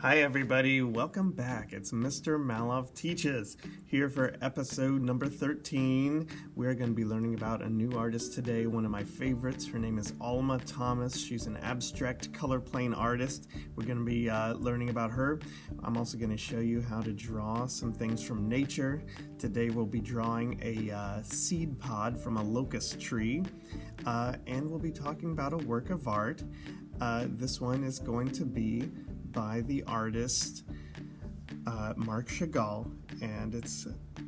Hi everybody, welcome back. It's Mr. Malov Teaches here for episode number 13. We're going to be learning about a new artist today, one of my favorites. Her name is Alma Thomas. She's an abstract color plane artist. We're going to be learning about her. I'm also going to show you how to draw some things from nature. Today we'll be drawing a seed pod from a locust tree, and we'll be talking about a work of art. This one is going to be by the artist Marc Chagall, and it's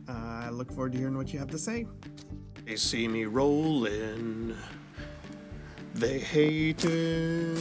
I look forward to hearing what you have to say. They see me rolling, they hating.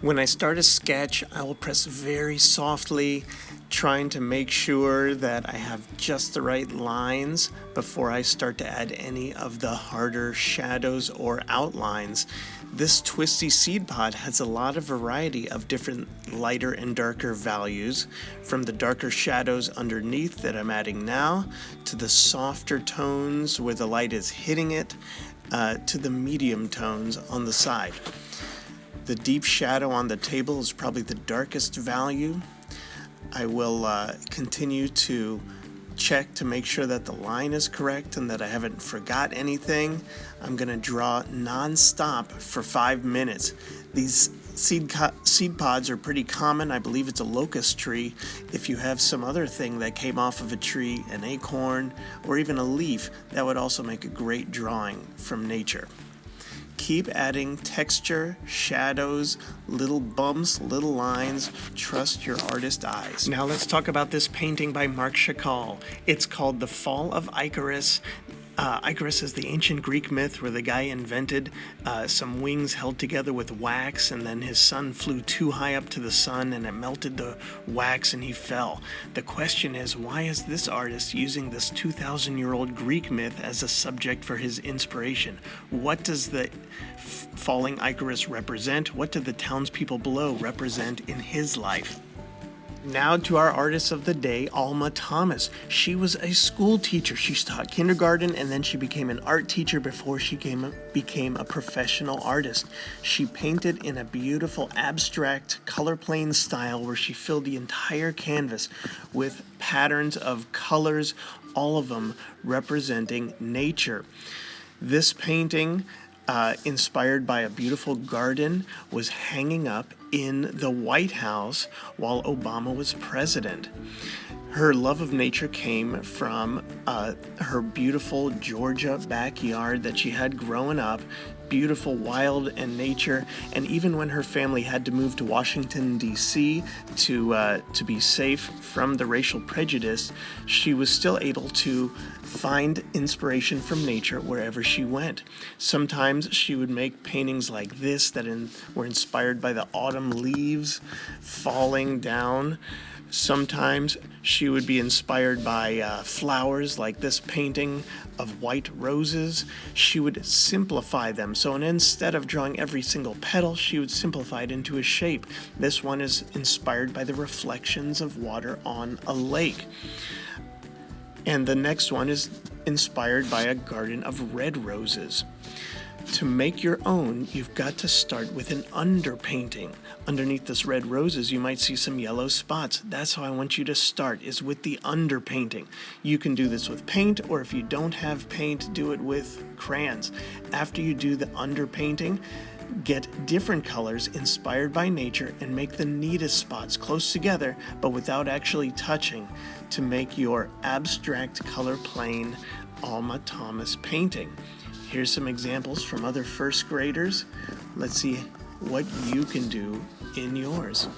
When I start a sketch, I will press very softly, trying to make sure that I have just the right lines before I start to add any of the harder shadows or outlines. This twisty seed pod has a lot of variety of different lighter and darker values, from the darker shadows underneath that I'm adding now, to the softer tones where the light is hitting it, to the medium tones on the side. The deep shadow on the table is probably the darkest value. I will continue to check to make sure that the line is correct and that I haven't forgot anything. I'm going to draw non-stop for 5 minutes. These seed pods are pretty common. I believe it's a locust tree. If you have some other thing that came off of a tree, an acorn, or even a leaf, that would also make a great drawing from nature. Keep adding texture, shadows, little bumps, little lines. Trust your artist eyes. Now let's talk about this painting by Marc Chagall. It's called The Fall of Icarus. Icarus is the ancient Greek myth where the guy invented some wings held together with wax, and then his son flew too high up to the sun and it melted the wax and he fell. The question is, why is this artist using this 2,000-year-old Greek myth as a subject for his inspiration? What does the falling Icarus represent? What do the townspeople below represent in his life? Now to our artist of the day, Alma Thomas. She was a school teacher. She taught kindergarten and then she became an art teacher before she became a professional artist. She painted in a beautiful abstract color plane style where she filled the entire canvas with patterns of colors, all of them representing nature. This painting, inspired by a beautiful garden, was hanging up in the White House while Obama was president. Her love of nature came from her beautiful Georgia backyard that she had growing up, beautiful wild and nature, and even when her family had to move to Washington, D.C. to be safe from the racial prejudice, she was still able to find inspiration from nature wherever she went. Sometimes she would make paintings like this that were inspired by the autumn leaves falling down. Sometimes she would be inspired by flowers, like this painting of white roses. She would simplify them. So instead of drawing every single petal, she would simplify it into a shape. This one is inspired by the reflections of water on a lake. And the next one is inspired by a garden of red roses. To make your own, you've got to start with an underpainting. Underneath this red roses, you might see some yellow spots. That's how I want you to start, is with the underpainting. You can do this with paint, or if you don't have paint, do it with crayons. After you do the underpainting, get different colors inspired by nature and make the neatest spots close together, but without actually touching, to make your abstract color plane Alma Thomas painting. Here's some examples from other first graders. Let's see what you can do in yours.